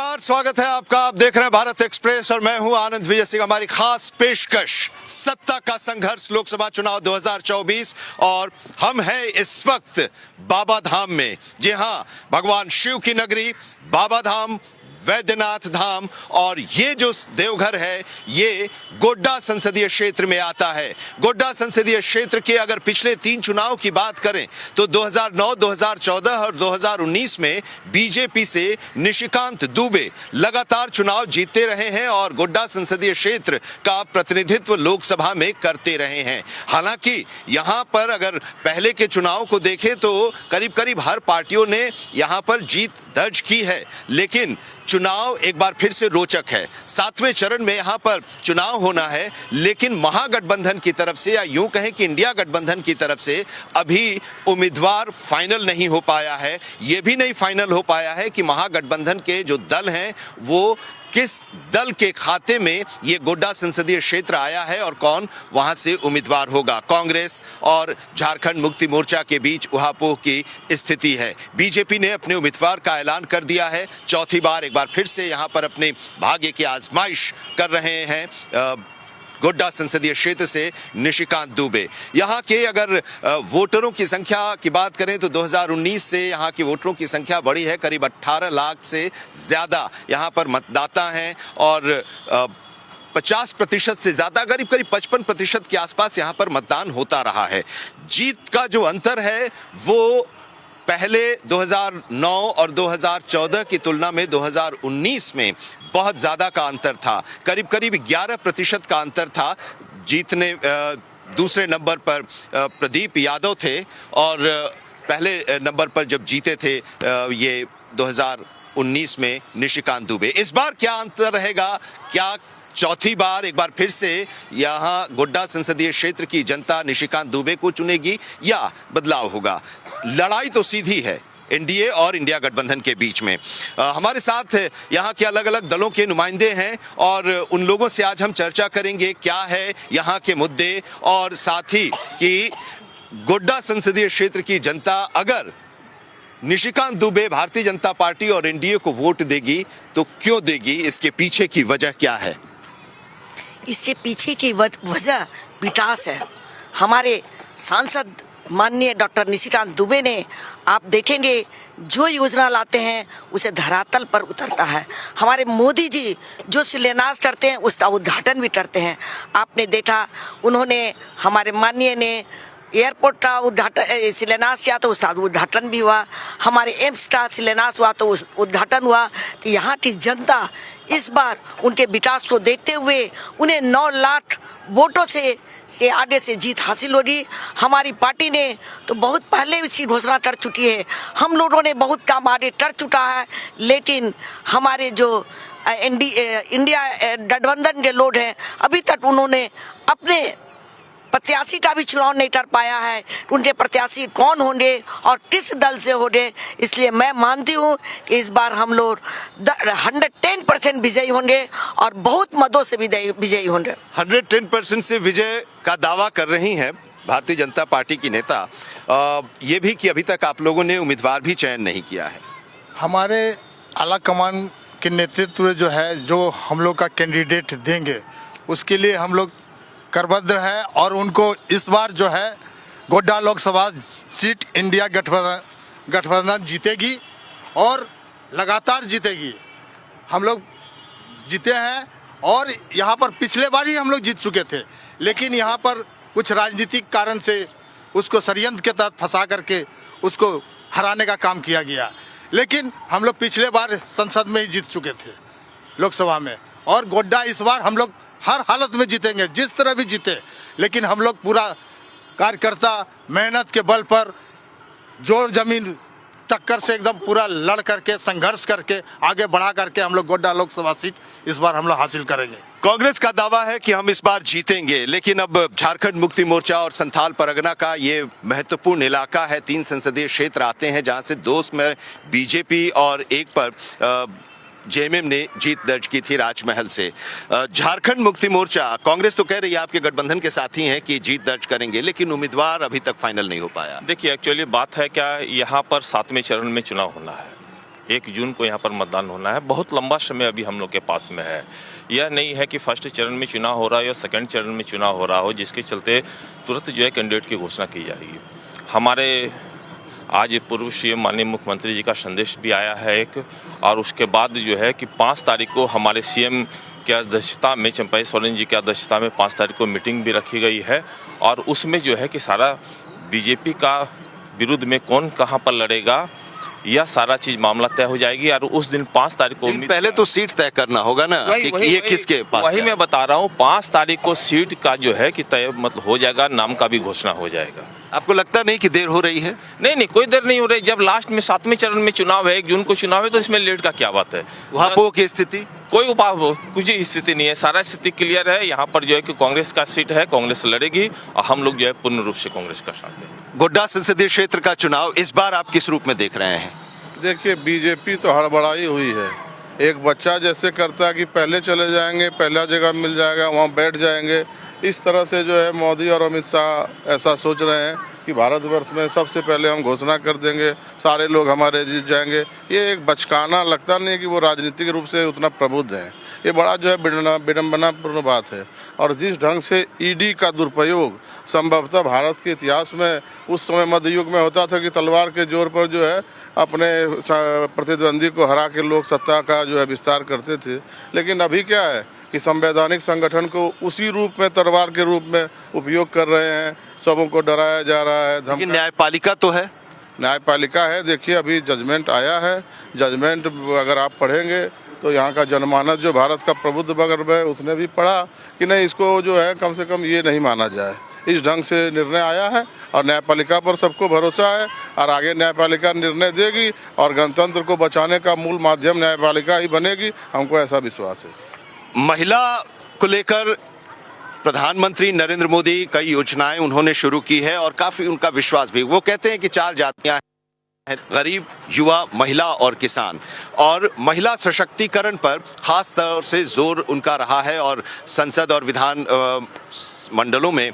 नमस्कार, स्वागत है आपका। आप देख रहे हैं भारत एक्सप्रेस और मैं हूं आनंद विजय सिंह। हमारी खास पेशकश सत्ता का संघर्ष लोकसभा चुनाव 2024 और हम हैं इस वक्त बाबा धाम में। जी हां, भगवान शिव की नगरी बाबा धाम, वैद्यनाथ धाम। और ये जो देवघर है ये गोड्डा संसदीय क्षेत्र में आता है। गोड्डा संसदीय क्षेत्र के अगर पिछले 3 चुनाव की बात करें तो 2009, 2014 और 2019 में बीजेपी से निशिकांत दुबे लगातार चुनाव जीतते रहे हैं और गोड्डा संसदीय क्षेत्र का प्रतिनिधित्व लोकसभा में करते रहे हैं। हालांकि यहां पर अगर पहले के चुनाव को देखें तो करीब करीब हर पार्टियों ने यहां पर जीत दर्ज की है, लेकिन चुनाव एक बार फिर से रोचक है। 7वें चरण में यहां पर चुनाव होना है, लेकिन महागठबंधन की तरफ से या यूं कहें कि इंडिया गठबंधन की तरफ से अभी उम्मीदवार फाइनल नहीं हो पाया है। यह भी नहीं फाइनल हो पाया है कि महागठबंधन के जो दल हैं वो किस दल के खाते में ये गोड्डा संसदीय क्षेत्र आया है और कौन वहां से उम्मीदवार होगा। कांग्रेस और झारखंड मुक्ति मोर्चा के बीच उहापोह की स्थिति है। बीजेपी ने अपने उम्मीदवार का ऐलान कर दिया है। चौथी बार एक बार फिर से यहां पर अपने भाग्य की आजमाइश कर रहे हैं गोड्डा संसदीय क्षेत्र से निशिकांत दुबे। यहाँ के अगर वोटरों की संख्या की बात करें तो 2019 से यहाँ के वोटरों की संख्या बढ़ी है। करीब 18 लाख से ज़्यादा यहाँ पर मतदाता हैं और 50% से ज़्यादा, करीब 55% के आसपास यहाँ पर मतदान होता रहा है। जीत का जो अंतर है वो पहले 2009 और 2014 की तुलना में 2019 में बहुत ज़्यादा का अंतर था। करीब 11% का अंतर था। जीतने दूसरे नंबर पर प्रदीप यादव थे और पहले नंबर पर जब जीते थे ये 2019 में निशिकांत दुबे। इस बार क्या अंतर रहेगा? क्या चौथी बार एक बार फिर से यहाँ गोड्डा संसदीय क्षेत्र की जनता निशिकांत दुबे को चुनेगी या बदलाव होगा? लड़ाई तो सीधी है एनडीए और इंडिया गठबंधन के बीच में। हमारे साथ यहाँ के अलग अलग दलों के नुमाइंदे हैं और उन लोगों से आज हम चर्चा करेंगे क्या है यहाँ के मुद्दे और साथ ही कि गोड्डा संसदीय क्षेत्र की जनता अगर निशिकांत दुबे, भारतीय जनता पार्टी और एनडीए को वोट देगी तो क्यों देगी, इसके पीछे की वजह क्या है? इसके पीछे की वजह विकास है। हमारे सांसद माननीय डॉक्टर निशिकांत दुबे ने, आप देखेंगे जो योजना लाते हैं उसे धरातल पर उतरता है। हमारे मोदी जी जो शिलान्यास करते हैं उसका उद्घाटन भी करते हैं। आपने देखा उन्होंने, हमारे माननीय ने एयरपोर्ट का उद्घाटन शिलान्यास किया तो उसका उद्घाटन भी हुआ। हमारे एम्स का शिलान्यास हुआ तो उस उद्घाटन हुआ। तो यहाँ की जनता इस बार उनके विकास को देखते हुए उन्हें 9 लाख वोटों से आगे से जीत हासिल होगी। हमारी पार्टी ने तो बहुत पहले इसकी घोषणा कर चुकी है। हम लोगों ने बहुत काम आगे कर चुका है, लेकिन हमारे जो इंडिया गठबंधन के लोग हैं अभी तक उन्होंने अपने प्रत्याशी का भी चुनाव नहीं कर पाया है। उनके प्रत्याशी कौन होंगे और किस दल से होंगे। इसलिए मैं मानती हूँ कि इस बार हम लोग 110% विजयी होंगे और बहुत मतों से विजयी होंगे। 110% से विजय का दावा कर रही हैं भारतीय जनता पार्टी की नेता। ये भी कि अभी तक आप लोगों ने उम्मीदवार भी चयन नहीं किया है। हमारे आला कमान के नेतृत्व जो है, जो हम लोग का कैंडिडेट देंगे उसके लिए हम लोग करबद्ध है और उनको इस बार जो है गोड्डा लोकसभा सीट इंडिया गठबंधन जीतेगी और लगातार जीतेगी। हम लोग जीते हैं और यहाँ पर पिछले बार ही हम लोग जीत चुके थे, लेकिन यहाँ पर कुछ राजनीतिक कारण से उसको षड्यंत्र के तहत फंसा करके उसको हराने का काम किया गया। लेकिन हम लोग पिछले बार संसद में ही जीत चुके थे लोकसभा में, और गोड्डा इस बार हम लोग हर हालत में जीतेंगे, जिस तरह भी जीते। लेकिन हम लोग पूरा कार्यकर्ता मेहनत के बल पर जोर जमीन टक्कर से एकदम पूरा लड़ करके संघर्ष करके आगे बढ़ा करके हम लोग गोड्डा लोकसभा सीट इस बार हम लोग हासिल करेंगे। कांग्रेस का दावा है कि हम इस बार जीतेंगे, लेकिन अब झारखंड मुक्ति मोर्चा और संथाल परगना का ये महत्वपूर्ण इलाका है। 3 संसदीय क्षेत्र आते हैं जहां से 2 में बीजेपी और एक पर जेएमएम ने जीत दर्ज की थी राजमहल से। झारखंड मुक्ति मोर्चा, कांग्रेस तो कह रही है आपके गठबंधन के साथी हैं कि जीत दर्ज करेंगे, लेकिन उम्मीदवार अभी तक फाइनल नहीं हो पाया। देखिए, एक्चुअली बात है क्या, यहाँ पर 7वें चरण में चुनाव होना है 1 जून को यहाँ पर मतदान होना है। बहुत लंबा समय अभी हम लोग के पास में है। यह नहीं है कि फर्स्ट चरण में चुनाव हो रहा है या सेकंड चरण में चुनाव हो रहा हो, जिसके चलते तुरंत जो है कैंडिडेट की घोषणा की जाएगी। हमारे आज पूर्व सीएम माननीय मुख्यमंत्री जी का संदेश भी आया है एक, और उसके बाद जो है कि 5 तारीख को हमारे सीएम की अध्यक्षता में, चंपाई सोरेन जी की अध्यक्षता में 5 तारीख को मीटिंग भी रखी गई है, और उसमें जो है कि सारा बीजेपी का विरुद्ध में कौन कहाँ पर लड़ेगा, यह सारा चीज मामला तय हो जाएगी। और उस दिन 5 तारीख को पहले तो सीट तय करना होगा ना कि ये किसके पास। वही मैं बता रहा हूँ, 5 तारीख को सीट का जो है कि तय मतलब हो जाएगा, नाम का भी घोषणा हो जाएगा। आपको लगता नहीं कि देर हो रही है? नहीं, कोई देर नहीं हो रही। जब लास्ट में 7वें चरण में चुनाव है, 1 जून को चुनाव है, तो इसमें लेट का क्या बात है? वहां की स्थिति कोई कुछ स्थिति नहीं है, सारा स्थिति क्लियर है। यहाँ पर जो है कि कांग्रेस का सीट है, कांग्रेस लड़ेगी, और हम लोग जो है पूर्ण रूप से कांग्रेस का साथ देंगे। गोड्डा संसदीय क्षेत्र का चुनाव इस बार आप किस रूप में देख रहे हैं? देखिए, बीजेपी तो हड़बड़ाई हुई है। एक बच्चा जैसे करता है कि पहले चले जाएंगे, पहला जगह मिल जाएगा, वहाँ बैठ जाएंगे, इस तरह से जो है मोदी और अमित शाह ऐसा सोच रहे हैं कि भारतवर्ष में सबसे पहले हम घोषणा कर देंगे, सारे लोग हमारे जीत जाएंगे। ये एक बचकाना, लगता नहीं है कि वो राजनीतिक रूप से उतना प्रबुद्ध हैं। ये बड़ा जो है विडम्बनापूर्ण बात है। और जिस ढंग से ईडी का दुरुपयोग संभवतः भारत के इतिहास में उस समय मध्य युग में होता था कि तलवार के जोर पर जो है अपने प्रतिद्वंदी को हरा के लोग सत्ता का जो है विस्तार करते थे। लेकिन अभी क्या है कि संवैधानिक संगठन को उसी रूप में, तलवार के रूप में उपयोग कर रहे हैं, सबों को डराया जा रहा है। लेकिन न्यायपालिका तो है, न्यायपालिका है। देखिए, अभी जजमेंट आया है। जजमेंट अगर आप पढ़ेंगे तो यहाँ का जनमानस जो भारत का प्रबुद्ध वर्ग है उसने भी पढ़ा कि नहीं, इसको जो है कम से कम ये नहीं माना जाए। इस ढंग से निर्णय आया है और न्यायपालिका पर सबको भरोसा है, और आगे न्यायपालिका निर्णय देगी और गणतंत्र को बचाने का मूल माध्यम न्यायपालिका ही बनेगी, हमको ऐसा विश्वास है। महिला को लेकर प्रधानमंत्री नरेंद्र मोदी कई योजनाएं उन्होंने शुरू की है और काफी उनका विश्वास भी। वो कहते हैं कि 4 जातियां हैं, गरीब, युवा, महिला और किसान, और महिला सशक्तिकरण पर खास तौर से जोर उनका रहा है। और संसद और विधान मंडलों में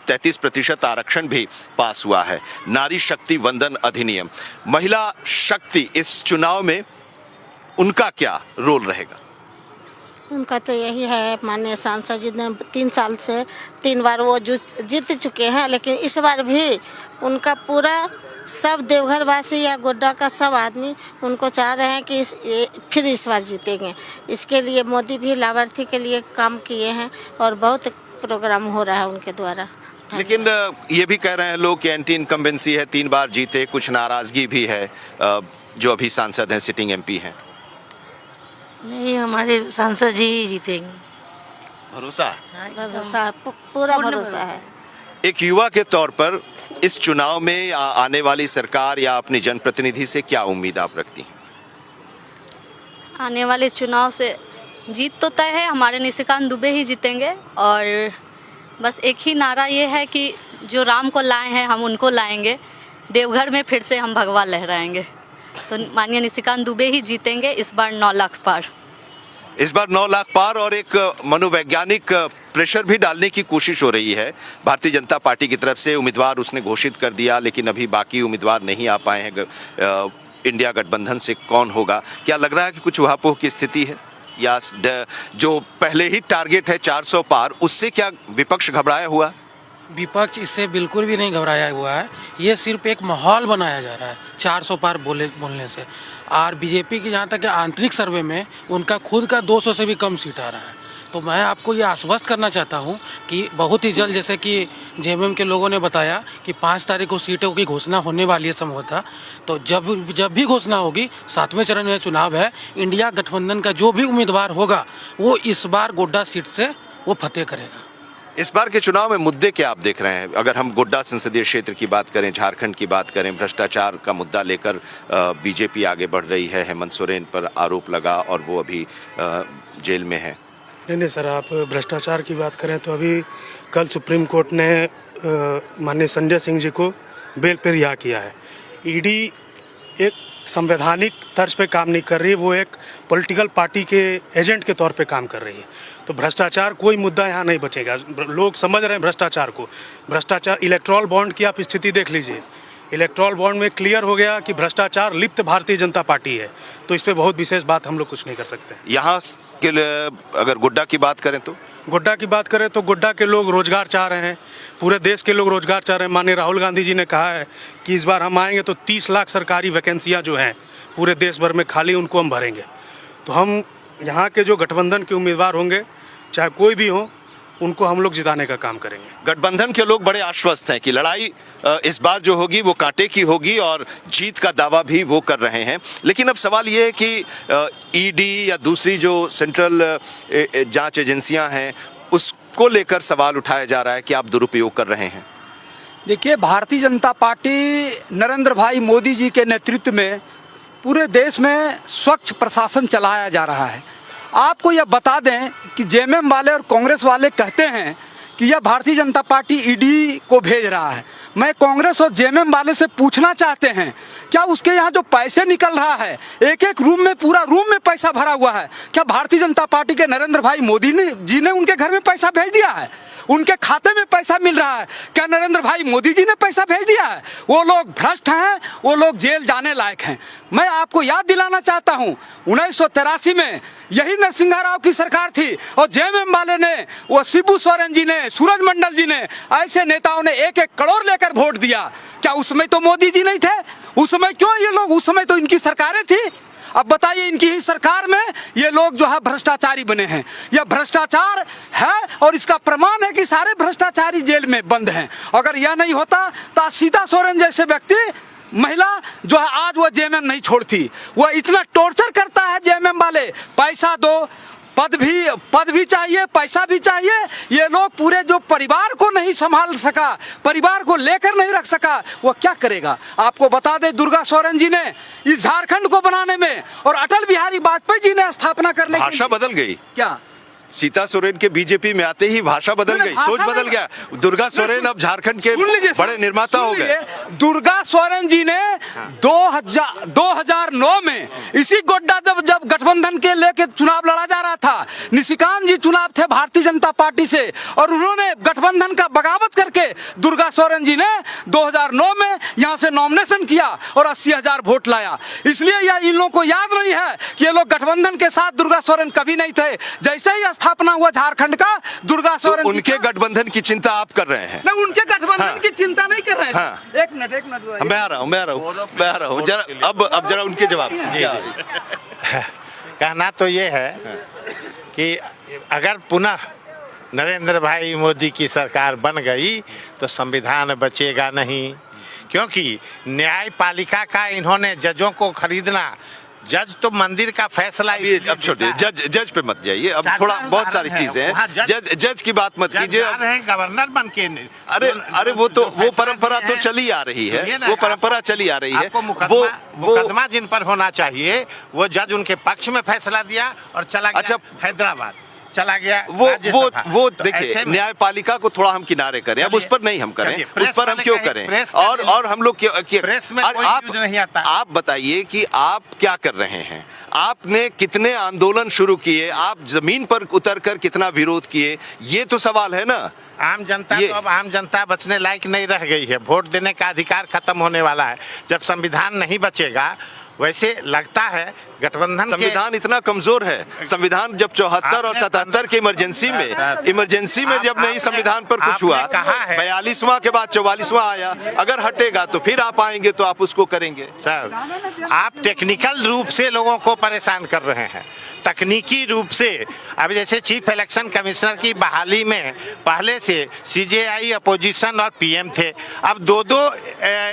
33% आरक्षण भी पास हुआ है। नारी शक्ति वंदन अधिनियम, महिला शक्ति इस चुनाव में उनका क्या रोल रहेगा? उनका तो यही है, माननीय सांसद जी ने 3 साल से 3 बार वो जीत चुके हैं, लेकिन इस बार भी उनका पूरा सब देवघर वासी या गोड्डा का सब आदमी उनको चाह रहे हैं कि फिर इस बार जीतेंगे। इसके लिए मोदी भी लाभार्थी के लिए काम किए हैं और बहुत प्रोग्राम हो रहा है उनके द्वारा। लेकिन ये भी कह रहे हैं लोग कि एंटी इनकम्बेंसी है, 3 बार जीते, कुछ नाराजगी भी है। जो अभी सांसद हैं, सिटिंग एमपी हैं। नहीं, हमारे सांसद जी ही जीतेंगे, भरोसा पूरा भरोसा है। एक युवा के तौर पर इस चुनाव में आने वाली सरकार या अपने जनप्रतिनिधि से क्या उम्मीद आप रखती हैं? आने वाले चुनाव से जीत तो तय है, हमारे निशिकांत दुबे ही जीतेंगे। और बस एक ही नारा ये है कि जो राम को लाए हैं हम उनको लाएंगे, देवघर में फिर से हम भगवा लहराएंगे। तो माननीय निशिकांत दुबे ही जीतेंगे इस बार 9 लाख पार। इस बार 9 लाख पार, और एक मनोवैज्ञानिक प्रेशर भी डालने की कोशिश हो रही है भारतीय जनता पार्टी की तरफ से। उम्मीदवार उसने घोषित कर दिया, लेकिन अभी बाकी उम्मीदवार नहीं आ पाए हैं। इंडिया गठबंधन से कौन होगा? क्या लग रहा है कि कुछ उहापोह की स्थिति है, या जो पहले ही टारगेट है 400 पार, उससे क्या विपक्ष घबराया हुआ? विपक्ष इससे बिल्कुल भी नहीं घबराया हुआ है। ये सिर्फ एक माहौल बनाया जा रहा है 400 पार बोलने से। और बीजेपी की जहाँ तक आंतरिक सर्वे में उनका खुद का 200 से भी कम सीट आ रहा है। तो मैं आपको ये आश्वस्त करना चाहता हूँ कि बहुत ही जल्द, जैसे कि जेएमएम के लोगों ने बताया कि 5 तारीख को सीटों की घोषणा होने वाली है संभवतः। तो जब भी घोषणा होगी, 7वें चरण में चुनाव है, इंडिया गठबंधन का जो भी उम्मीदवार होगा वो इस बार गोड्डा सीट से वो फतेह करेगा। इस बार के चुनाव में मुद्दे क्या आप देख रहे हैं? अगर हम गोड्डा संसदीय क्षेत्र की बात करें, झारखंड की बात करें, भ्रष्टाचार का मुद्दा लेकर बीजेपी आगे बढ़ रही है। हेमंत सोरेन पर आरोप लगा और वो अभी जेल में है। नहीं सर, आप भ्रष्टाचार की बात करें तो अभी कल सुप्रीम कोर्ट ने माननीय संजय सिंह जी को बेल पर रिहा किया है। ईडी एक संवैधानिक तर्ज पे काम नहीं कर रही है, वो एक पॉलिटिकल पार्टी के एजेंट के तौर पे काम कर रही है। तो भ्रष्टाचार कोई मुद्दा यहाँ नहीं बचेगा। लोग समझ रहे हैं भ्रष्टाचार को। भ्रष्टाचार, इलेक्ट्रॉल बॉन्ड की आप स्थिति देख लीजिए, इलेक्टोरल बॉन्ड में क्लियर हो गया कि भ्रष्टाचार लिप्त भारतीय जनता पार्टी है, तो इस पे बहुत विशेष बात हम लोग कुछ नहीं कर सकते। यहाँ के लिए अगर गोड्डा की बात करें तो गोड्डा की बात करें तो गोड्डा के लोग रोजगार चाह रहे हैं, पूरे देश के लोग रोजगार चाह रहे हैं। माननीय राहुल गांधी जी ने कहा है कि इस बार हम आएंगे तो 30 लाख सरकारी वैकेंसियां जो हैं पूरे देश भर में खाली, उनको हम भरेंगे। तो हम यहाँ के जो गठबंधन के उम्मीदवार होंगे, चाहे कोई भी हो, उनको हम लोग जिताने का काम करेंगे। गठबंधन के लोग बड़े आश्वस्त हैं कि लड़ाई इस बार जो होगी वो कांटे की होगी और जीत का दावा भी वो कर रहे हैं। लेकिन अब सवाल ये है कि ईडी या दूसरी जो सेंट्रल जांच एजेंसियां हैं उसको लेकर सवाल उठाया जा रहा है कि आप दुरुपयोग कर रहे हैं। देखिए, भारतीय जनता पार्टी नरेंद्र भाई मोदी जी के नेतृत्व में पूरे देश में स्वच्छ प्रशासन चलाया जा रहा है। आपको यह बता दें कि जेएमएम वाले और कांग्रेस वाले कहते हैं कि यह भारतीय जनता पार्टी ईडी को भेज रहा है। मैं कांग्रेस और जेएमएम वाले से पूछना चाहते हैं, क्या उसके यहाँ जो पैसे निकल रहा है, एक एक रूम में, पूरा रूम में पैसा भरा हुआ है, क्या भारतीय जनता पार्टी के नरेंद्र भाई मोदी जी ने उनके घर में पैसा भेज दिया है? उनके खाते में पैसा मिल रहा है? क्या नरेंद्र भाई मोदी जी ने पैसा भेज दिया है? वो लोग भ्रष्ट हैं, वो लोग जेल जाने लायक हैं। मैं आपको याद दिलाना चाहता हूं, 1983 में यही नरसिंहा राव की सरकार थी और जेएमएम वाले ने, वो शिबू सोरेन जी ने, सूरज मंडल जी ने, ऐसे नेताओं ने 1-1 करोड़ लेकर वोट दिया। क्या उस समय तो मोदी जी नहीं थे? उस समय क्यों ये लोग, उस समय तो इनकी सरकारें थी। अब बताइए, इनकी ही सरकार में ये लोग जो है भ्रष्टाचारी बने हैं। यह भ्रष्टाचार है और इसका प्रमाण है कि सारे भ्रष्टाचारी जेल में बंद हैं। अगर यह नहीं होता तो सीता सोरेन जैसे व्यक्ति, महिला जो है, आज वो जेएमएम नहीं छोड़ती। वह इतना टॉर्चर करता है जेएमएम वाले, पैसा दो, पद भी चाहिए, पैसा भी चाहिए। ये लोग पूरे जो परिवार को नहीं संभाल सका, परिवार को लेकर नहीं रख सका, वो क्या करेगा? आपको बता दें, दुर्गा सोरेन जी ने इस झारखंड को बनाने में और अटल बिहारी वाजपेयी जी ने स्थापना करने, भाषा बदल गई। क्या सीता सोरेन के बीजेपी में आते ही भाषा बदल गई, सोच बदल गया। दुर्गा सोरेन अब झारखंड के बड़े निर्माता हो गए। दुर्गा सोरेन जी ने 2009 में इसी गोड्डा जब गठबंधन के लेके चुनाव लड़ा जा रहा था, निशिकांत जी चुनाव थे भारतीय जनता पार्टी से, और उन्होंने गठबंधन का बगावत करके दुर्गा सोरेन जी ने 2009 में यहाँ से नॉमिनेशन किया और 80,000 वोट लाया। इसलिए यह इन लोगों को याद नहीं है कि ये लोग गठबंधन के साथ दुर्गा सोरेन कभी नहीं थे। जैसे ही स्थापना हुआ झारखंड का, दुर्गा सोरेन तो उनके गठबंधन की चिंता आप कर रहे हैं? नहीं, उनके गठबंधन की चिंता नहीं कर रहे हैं। हाँ। एक मिनट मैं आ रहा हूँ जरा, अब जरा उनके जवाब। कहना तो ये है कि अगर पुनः नरेंद्र भाई मोदी की सरकार बन गई तो संविधान बचेगा नहीं, क्योंकि न्यायपालिका का इन्होंने जजों को खरीदना, जज तो मंदिर का फैसला। अब छोड़िए, जज पे मत जाइए। अब थोड़ा बहुत सारी चीजें हैं, जज की बात मत कीजिए। गवर्नर बन के अरे वो परंपरा तो चली आ रही है, वो परंपरा चली आ रही है। मुकदमा जिन पर होना चाहिए वो जज उनके पक्ष में फैसला दिया और चला गया। अच्छा, हैदराबाद चला गया। वो देखिए, न्यायपालिका को थोड़ा हम किनारे करें, अब उस पर नहीं हम करें, उस पर हम क्यों करें? और हम लोग प्रेस में कोई न्यूज़ नहीं आता। आप बताइए कि आप क्या कर रहे हैं? आपने कितने आंदोलन शुरू किए? आप जमीन पर उतरकर कितना विरोध किए? ये तो सवाल है ना। आम जनता तो अब आम जनता बचने लायक नहीं रह गई है। वोट देने का अधिकार खत्म होने वाला है। जब संविधान नहीं बचेगा, वैसे लगता है गठबंधन संविधान इतना कमजोर है। संविधान जब 74 और 77 की इमरजेंसी में जब नहीं संविधान पर कुछ हुआ, 42वां के बाद 44वां आया। अगर हटेगा तो फिर आप आएंगे तो आप उसको करेंगे। सर, आप टेक्निकल रूप से लोगों को परेशान कर रहे हैं, तकनीकी रूप से। अब जैसे चीफ इलेक्शन कमिश्नर की बहाली में पहले से सीजेआई, अपोजिशन और पीएम थे। अब दो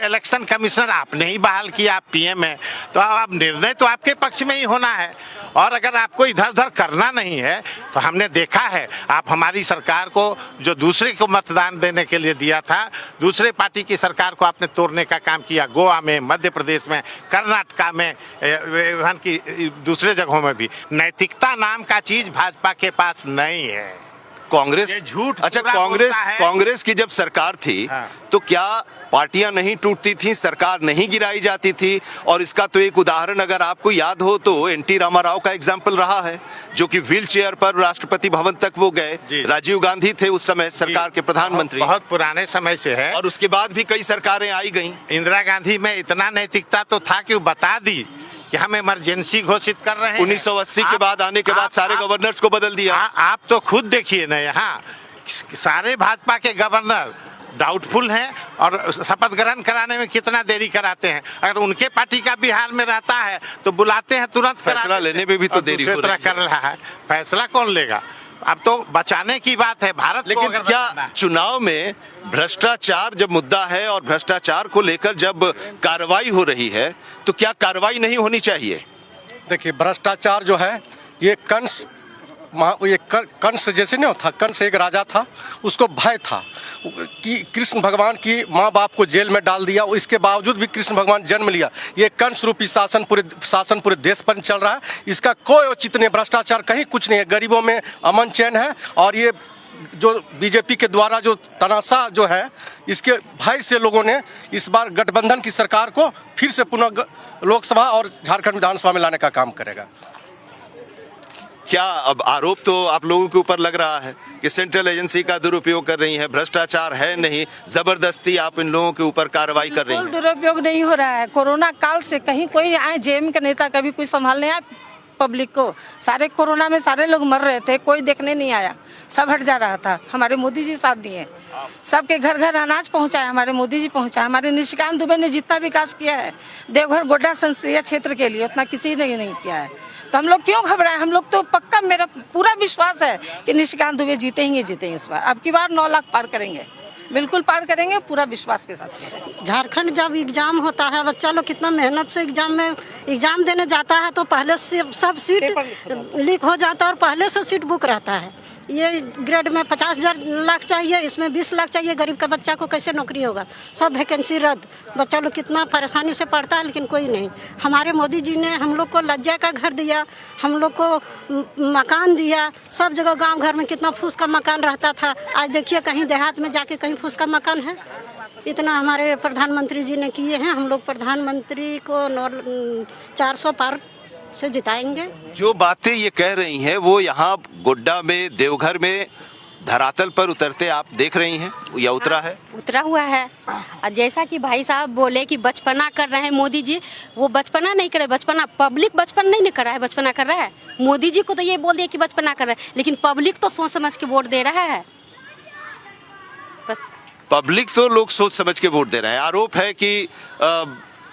इलेक्शन कमिश्नर आपने ही बहाल किया, आप पीएम है, तो अब निर्णय तो आपके पक्ष में ही होना है। और अगर आपको इधर उधर करना नहीं है तो हमने देखा है, आप हमारी सरकार को जो दूसरे को मतदान देने के लिए दिया था, दूसरे पार्टी की सरकार को आपने तोड़ने का काम किया। गोवा में, मध्य प्रदेश में, कर्नाटका में, वहाँ की दूसरे जगहों में भी। नैतिकता नाम का चीज भाजपा के पास नहीं है। कांग्रेस झूठ। अच्छा, कांग्रेस की जब सरकार थी तो क्या पार्टियां नहीं टूटती थी, सरकार नहीं गिराई जाती थी। और इसका तो एक उदाहरण अगर आपको याद हो तो एनटी रामाराव का एग्जाम्पल रहा है, जो कि व्हील चेयर पर राष्ट्रपति भवन तक वो गए। राजीव गांधी थे उस समय सरकार के प्रधानमंत्री, बहुत पुराने समय से है। और उसके बाद भी कई सरकारें आई गईं। इंदिरा गांधी में इतना नैतिकता तो था कि वो बता दी कि हम इमरजेंसी घोषित कर रहे हैं। 1980 के बाद आने के बाद सारे गवर्नर्स को बदल दिया। आप तो खुद देखिए ना, यहाँ सारे भाजपा के गवर्नर डाउटफुल हैं और शपथ ग्रहण कराने में कितना देरी कराते हैं। अगर उनके पार्टी का बिहार में रहता है तो बुलाते हैं, तुरंत फैसला लेने में भी तो देरी हो रही है। कर रहा है, फैसला कौन लेगा? अब तो बचाने की बात है भारत को। लेकिन क्या चुनाव में भ्रष्टाचार जब मुद्दा है और भ्रष्टाचार को लेकर जब कार्रवाई हो रही है तो क्या कार्रवाई नहीं होनी चाहिए? देखिए, भ्रष्टाचार जो है ये कंस जैसे नहीं होता, कंस एक राजा था, उसको भय था कि कृष्ण भगवान की माँ बाप को जेल में डाल दिया, इसके बावजूद भी कृष्ण भगवान जन्म लिया। ये कंस रूपी शासन पूरे देश पर चल रहा है, इसका कोई औचित्य नहीं। भ्रष्टाचार कहीं कुछ नहीं है, गरीबों में अमन चैन है। और ये जो बीजेपी के द्वारा जो तनाशा जो है, इसके भय से लोगों ने इस बार गठबंधन की सरकार को फिर से पुनः लोकसभा और झारखंड विधानसभा में लाने का काम करेगा। क्या अब आरोप तो आप लोगों के ऊपर लग रहा है कि सेंट्रल एजेंसी का दुरुपयोग कर रही है, भ्रष्टाचार है नहीं, जबरदस्ती आप इन लोगों के ऊपर कार्रवाई कर रही हैं? दुरुपयोग नहीं हो रहा है। कोरोना काल से कहीं कोई आए जेएम का नेता कभी कोई संभालने आया पब्लिक को? सारे कोरोना में सारे लोग मर रहे थे, कोई देखने नहीं आया, सब हट जा रहा था। हमारे मोदी जी साथ दिए, सबके घर घर अनाज पहुंचाया, हमारे मोदी जी पहुंचाया। हमारे निशिकांत दुबे ने जितना विकास किया है देवघर गोड्डा संसदीय क्षेत्र के लिए उतना किसी ने नहीं किया है। तो हम लोग क्यों घबराए? हम लोग तो पक्का, मेरा पूरा विश्वास है कि निशिकांत दुबे जीतेंगे इस बार। अब की बार 9 लाख पार करेंगे, बिल्कुल पार करेंगे, पूरा विश्वास के साथ। झारखंड जब एग्जाम होता है, बच्चा लोग कितना मेहनत से एग्जाम देने जाता है, तो पहले से सब सीट लीक हो जाता है और पहले से सीट बुक रहता है। ये ग्रेड में 50,000 लाख चाहिए, इसमें 20 लाख चाहिए। गरीब का बच्चा को कैसे नौकरी होगा? सब वैकेंसी रद्द। बच्चा लोग कितना परेशानी से पढ़ता है, लेकिन कोई नहीं। हमारे मोदी जी ने हम लोग को लज्जा का घर दिया, हम लोग को मकान दिया। सब जगह गांव घर में कितना फूस का मकान रहता था, आज देखिए कहीं देहात में जाके कहीं फूस का मकान है। इतना हमारे प्रधानमंत्री जी ने किए हैं। हम लोग प्रधानमंत्री को 400 पार से जिताएंगे। जो बातें ये कह रही हैं वो यहाँ गोड्डा में, देवघर में धरातल पर उतरते आप देख रही हैं या उतरा है? उतरा हुआ है। और जैसा कि भाई साहब बोले कि बचपना कर रहे हैं मोदी जी, वो बचपना नहीं करे। बचपना पब्लिक बचपन नहीं कर रहा है, बचपना कर रहा है। मोदी जी को तो ये बोल दिया कि बचपना कर रहा है, लेकिन पब्लिक तो सोच समझ के वोट दे रहा है। बस पब्लिक तो लोग सोच समझ के वोट दे रहे हैं। आरोप है कि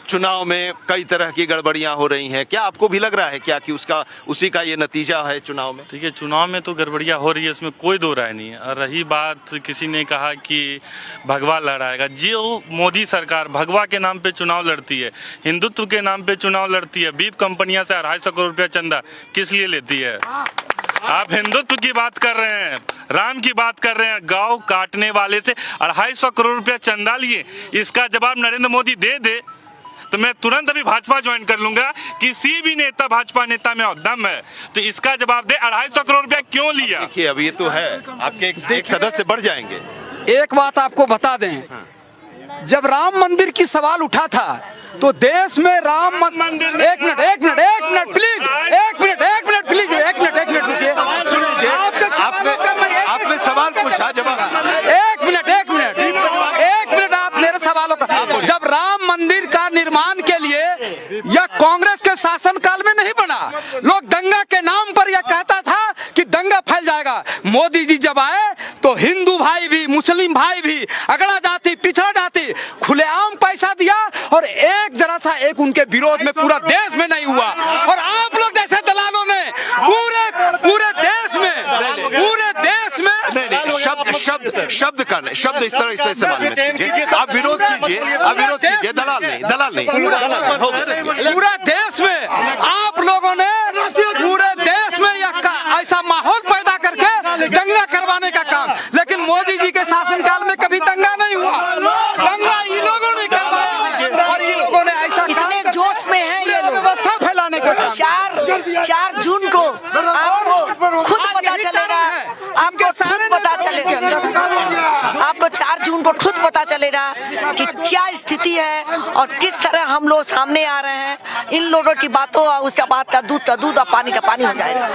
चुनाव में कई तरह की गड़बड़ियां हो रही हैं। क्या आपको भी लग रहा है क्या कि उसी का ये नतीजा है चुनाव में? ठीक है, चुनाव में तो गड़बड़ियां हो रही है, उसमें कोई दो राय नहीं है। और रही बात, किसी ने कहा कि भगवा लड़ाएगा, जो मोदी सरकार भगवा के नाम पे चुनाव लड़ती है, हिंदुत्व के नाम पे चुनाव लड़ती है, बीफ कंपनियां से 250 करोड़ रुपया चंदा किस लिए लेती है? आप हिंदुत्व की बात कर रहे हैं, राम की बात कर रहे हैं, गाँव काटने वाले से 250 करोड़ रुपया चंदा लिए। इसका जवाब नरेंद्र मोदी दे तो मैं तुरंत अभी भाजपा ज्वाइन कर लूंगा। किसी भी नेता, भाजपा नेता में दम है तो इसका जवाब दे, 250 करोड़ रुपया क्यों लिया? देखिए अब ये तो है, आपके एक सदस्य बढ़ जाएंगे। एक बात आपको बता दें, जब राम मंदिर की सवाल उठा था तो देश में राम मंदिर, एक मिनट प्लीज रुकिए। आपने सवाल पूछा, जवाब। एक मिनट आप मेरे सवालों का। जब राम मंदिर का निर्माण के लिए यह कांग्रेस के शासनकाल में नहीं बना, लोग दंगा के नाम पर यह कहता था कि दंगा फैल जाएगा। मोदी जी जब आए तो हिंदू भाई भी, मुस्लिम भाई भी, अगड़ा जाति, पिछड़ा जाति, खुलेआम पैसा दिया और एक उनके विरोध में पूरा देश में नहीं हुआ। और आप लोग जैसे दलालों ने पूरे देश में शब्द इस तरह इस्तेमाल मत कीजिए। आप विरोध कीजिए, दलाल नहीं। पूरा देश में आप लोगों ने पूरे देश में ऐसा माहौल पैदा करके दंगा करवाने का काम, लेकिन मोदी जी के शासनकाल में कभी दंगा नहीं हुआ। दंगा ये लोगों ने करवाया और ये लोगों ने ऐसा इतने जोश में है ये लोग। व्यवस्था फैलाने का काम। 4 जून को आपको खुद पता चलेगा, आपको 4 जून को खुद पता चलेगा मेरा कि क्या स्थिति है और किस तरह हम लोग सामने आ रहे हैं। इन लोगों की बातों और उसका बात का दूध और पानी का पानी हो जाएगा।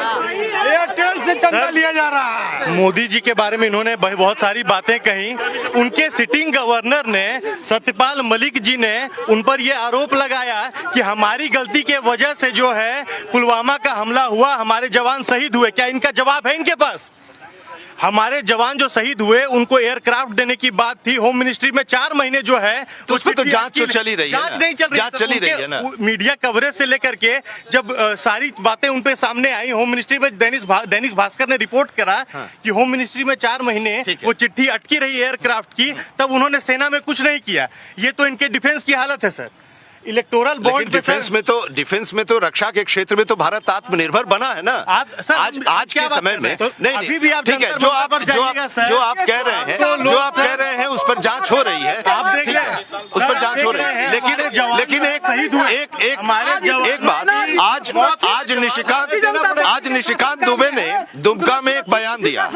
एयरटेल से चंदा लिया जा रहा है। मोदी जी के बारे में इन्होंने बहुत सारी बातें कही। उनके सिटिंग गवर्नर ने सत्यपाल मलिक जी ने उन पर यह आरोप लगाया कि हमारी गलती के वजह से जो है पुलवामा का हमला हुआ, हमारे जवान शहीद हुए। क्या इनका जवाब है इनके पास? हमारे जवान जो शहीद हुए उनको एयरक्राफ्ट देने की बात थी। होम मिनिस्ट्री में 4 महीने जो है तो उसमें तो जांच तो चल ही रही है। जांच नहीं चल रही, जांच चली रही है ना। मीडिया कवरेज से लेकर के जब सारी बातें उन पे सामने आई, होम मिनिस्ट्री में दैनिक भास्कर ने रिपोर्ट करा कि होम मिनिस्ट्री में 4 महीने वो चिट्ठी अटकी रही एयरक्राफ्ट की, तब उन्होंने सेना में कुछ नहीं किया। ये तो इनके डिफेंस की हालत है सर। इलेक्टोरल बॉन्ड डिफेंस में तो रक्षा के क्षेत्र में तो भारत आत्मनिर्भर बना है ना। आज के समय में नहीं, अभी भी आप ठीक है, जो आप कह रहे हैं उस पर जांच हो रही है। आप देख लें, उस पर जांच हो रही है। लेकिन एक बात, आज निशिकांत दुबे ने दुमका में एक बयान दिया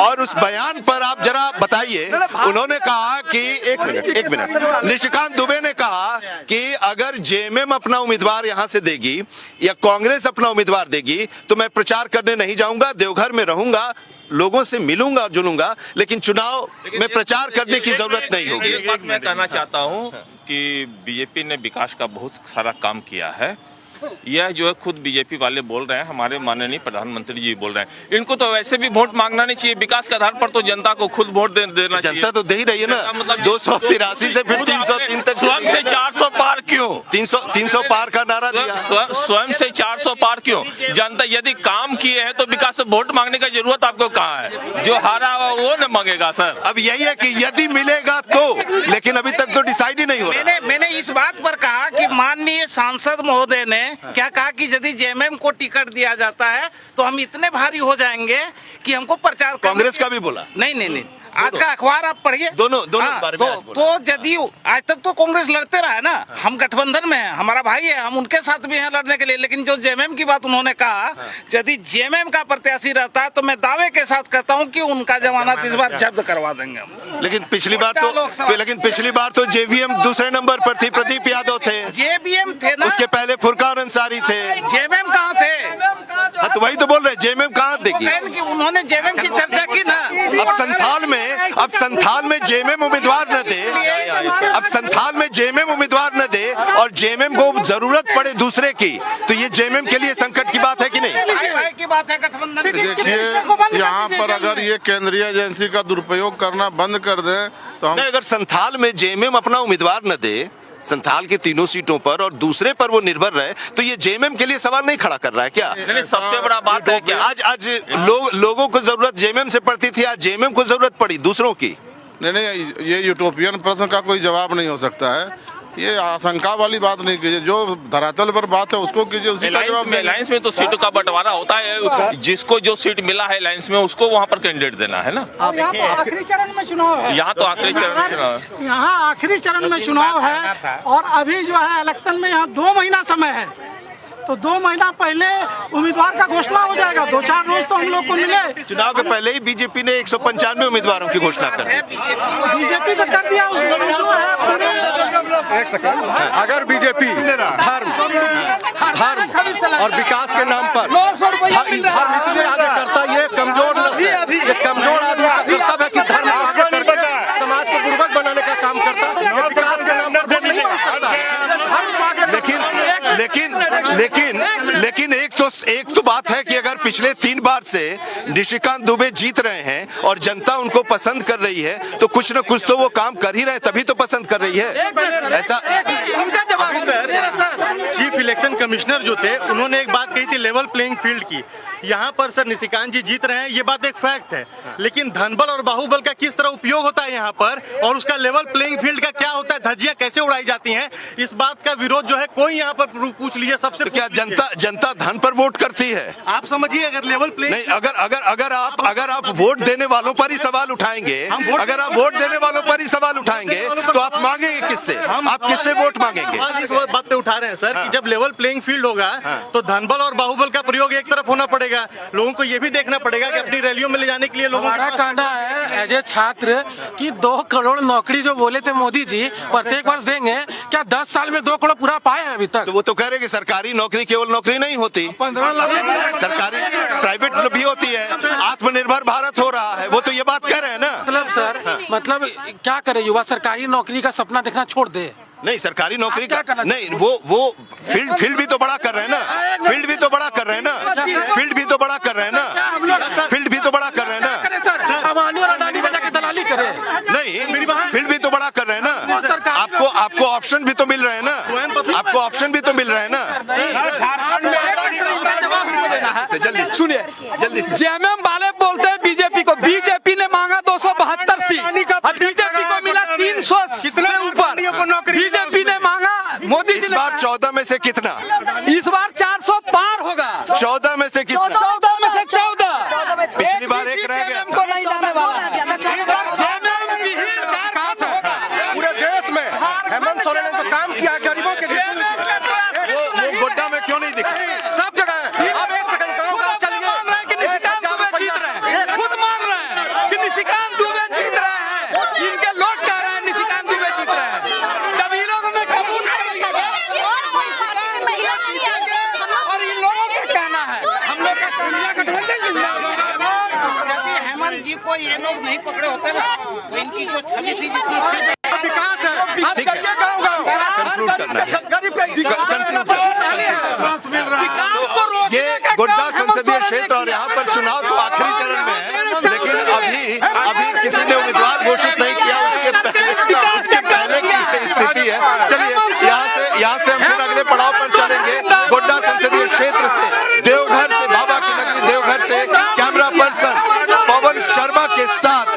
और उस बयान पर आप जरा बताइए। उन्होंने कहा कि एक मिनट, निशिकांत दुबे ने कहा कि अगर जेएमएम अपना उम्मीदवार यहां से देगी या कांग्रेस अपना उम्मीदवार देगी तो मैं प्रचार करने नहीं जाऊंगा, देवघर में रहूंगा, लोगों से मिलूंगा जुलूंगा, लेकिन चुनाव में प्रचार करने की जरूरत नहीं होगी। एक बात मैं कहना चाहता हूं कि बीजेपी ने विकास का बहुत सारा काम किया है। यह जो है खुद बीजेपी वाले बोल रहे हैं, हमारे माननीय प्रधानमंत्री जी बोल रहे हैं। इनको तो वैसे भी वोट मांगना नहीं चाहिए, विकास के आधार पर तो जनता को खुद वोट देना चाहिए। जनता तो दे ही रही है ना, मतलब 283 से फिर 303 तक। स्वयं से 400 पार क्यों? 300 पार का नारा दिया। स्वयं से 400 पार क्यों? जनता यदि काम किए हैं तो विकास से वोट मांगने की जरूरत आपको कहाँ है? जो हारा हुआ वो न मांगेगा सर। अब यही है कि यदि मिलेगा तो, लेकिन अभी तक तो डिसाइड ही नहीं हो रहा। मैंने इस बात पर कहा कि माननीय सांसद महोदय ने क्या कहा कि यदि जेएमएम को टिकट दिया जाता है तो हम इतने भारी हो जाएंगे कि हमको प्रचार। कांग्रेस का भी बोला नहीं, आज का अखबार आप पढ़िए। दोनों बारे में तो जदयू आज तक तो कांग्रेस लड़ते रहा है ना। हम गठबंधन में हैं, हमारा भाई है, हम उनके साथ भी हैं लड़ने के लिए। लेकिन जो जेएमएम की बात उन्होंने कहा, यदि जेएमएम का प्रत्याशी रहता है तो मैं दावे के साथ कहता हूँ कि उनका जमानत इस बार जब्त करवा देंगे। लेकिन पिछली बार तो जेवीएम दूसरे नंबर पर थी, प्रदीप यादव थे। जेबीएम थे ना, उसके पहले फुरकान अंसारी थे। जेएमएम कहाँ थे? हाँ, तो वही तो बोल रहे हैं, जेएमएम कहाँ देगी? उन्होंने जेएमएम की चर्चा की ना। अब संथाल में जेएमएम उम्मीदवार न दे, और जेएमएम को जरूरत पड़े दूसरे की, तो ये जेएमएम के लिए संकट की बात है कि नहीं? देखिए, यहाँ पर अगर ये केंद्रीय एजेंसी का दुरुपयोग करना बंद कर दे तो हम अगर संथाल में जेएमएम अपना उम्मीदवार न दे, संथाल के 3 सीटों पर, और दूसरे पर वो निर्भर रहे, तो ये जेएमएम के लिए सवाल नहीं खड़ा कर रहा है क्या? सबसे बड़ा बात है क्या आज लोगों को जरूरत जेएमएम से पड़ती थी, आज जेएमएम को जरूरत पड़ी दूसरों की। नहीं, ये यूटोपियन प्रश्न का कोई जवाब नहीं हो सकता है। ये आशंका वाली बात नहीं कीजिए, जो धरातल पर बात है उसको कीजिए, उसी का जवाब। अलायंस में तो सीटों का बंटवारा होता है, जिसको जो सीट मिला है अलायंस में उसको वहाँ पर कैंडिडेट देना है ना। आखिरी चरण में चुनाव है। यहाँ तो आखिरी चरण में चुनाव है। यहाँ आखिरी चरण में चुनाव है और अभी जो है इलेक्शन में यहाँ 2 महीना समय है, तो 2 महीना पहले उम्मीदवार का घोषणा हो जाएगा। 2-4 रोज तो हम लोग को मिले। चुनाव के पहले ही बीजेपी ने 195 उम्मीदवारों की घोषणा कर दी। बीजेपी तो कर दिया जो है पूरे। एक सेकंड, अगर बीजेपी धर्म और विकास के नाम पर धर्म इसलिए आगे करता, ये कमजोर नस्ल है, ये कमजोर आदमी का कर्तव्य है कि धर्म को आगे करके समाज को गुर्बत बनाने का काम करता है। ये विकास के नाम पर नहीं बन सकता। लेकिन एक तो बात है कि अगर पिछले 3 बार से निशिकांत दुबे जीत रहे हैं और जनता उनको पसंद कर रही है, तो कुछ न कुछ तो वो काम कर ही रहे, तभी तो पसंद कर रही है। ऐसा अभी सर चीफ इलेक्शन कमिश्नर जो थे उन्होंने एक बात कही थी लेवल प्लेइंग फील्ड की। यहाँ पर सर निशिकांत जी जीत रहे हैं, ये बात एक फैक्ट है, लेकिन धनबल और बाहुबल का किस तरह उपयोग होता है यहाँ पर, और उसका लेवल प्लेइंग फील्ड का क्या होता है, धज्जियां कैसे उड़ाई जाती हैं, इस बात का विरोध जो है कोई यहाँ पर पूछ लीजिए सबसे। तो क्या जनता धन पर वोट करती है? आप समझिए, अगर लेवल प्लेइंग नहीं, अगर आप वोट देने वालों पर ही सवाल उठाएंगे, तो आप मांगेंगे किससे? आप किससे वोट मांगेंगे? सवाल इस बात पे उठा रहे हैं सर कि जब लेवल प्लेइंग फील्ड होगा तो धनबल और बाहुबल का प्रयोग एक तरफ होना पड़ेगा। लोगों को ये भी देखना पड़ेगा कि अपनी रैलियों में ले जाने के लिए लोगों हमारा कहना है एज ए छात्र कि 2 करोड़ नौकरी जो बोले थे मोदी जी प्रत्येक वर्ष देंगे, क्या 10 साल में 2 करोड़ पूरा पाए हैं अभी तक? तो वो तो कह रहे कि सरकारी नौकरी केवल नौकरी नहीं होती, 15 लाख सरकारी प्राइवेट भी होती है। आत्मनिर्भर भारत हो रहा है, वो तो ये बात कह रहे हैं ना। मतलब सर मतलब क्या करे युवा, सरकारी नौकरी का सपना देखना छोड़ दे। नहीं, सरकारी नौकरी क्या का करना नहीं, वो फील्ड भी तो बड़ा कर रहे हैं ना, फील्ड भी तो बड़ा कर रहे हैं ना, फील्ड भी तो बड़ा कर रहे हैं ना, फील्ड भी तो बड़ा कर रहे हैं ना। करे सर, अमानी और अडानी में जाके दलाली करे। नहीं, फील्ड भी तो बड़ा कर रहे हैं ना। आपको ऑप्शन भी तो मिल रहे हैं ना, आपको ऑप्शन भी तो मिल रहे हैं ना। जल्दी सुनिए, जल्दी से। जेएमएम वाले बोलते हैं बीजेपी को, बीजेपी ने मांगा 272 सीट, अब बीजेपी को मिला 300 कितने ऊपर, बीजेपी ने मांगा, मोदी जी इस बार 14 में से कितना? इस बार 400 पार होगा। 14 में से कितना? 14 में से 14। पिछली बार एक रह गया। को नहीं जाने वाला। पूरे देश में हेमंत सोरेन ने जो काम किया गरीबों के वो गोड्डा में क्यों नहीं दिखा? सब जगह। अब एक सेकंड गाँव चलिए, खुद मान रहे हैं कि निशिकांत दुबे जीत रहे हैं, इनके लोग कह रहे हैं निशिकांत दुबे जीत रहे हैं। जब इन लोगों में कबूल कर लिया और इन लोगों का कहना है हम लोग का इंडिया गठबंधन यदि हेमंत जी को ये लोग नहीं पकड़े होते ना तो इनकी जो छवि थी जितनी विकास है। आप ठीक है। जाइए गाँव कंक्लूड करना है। गरीब तो ये गोड्डा संसदीय क्षेत्र और यहाँ पर चुनाव तो आखिरी चरण में है, लेकिन अभी किसी ने उम्मीदवार घोषित नहीं किया, उसके पहले की स्थिति है। चलिए यहाँ से हम फिर अगले पड़ाव पर चलेंगे। गोड्डा संसदीय क्षेत्र से, देवघर से, बाबा की नगरी देवघर से कैमरा पर्सन पवन शर्मा के साथ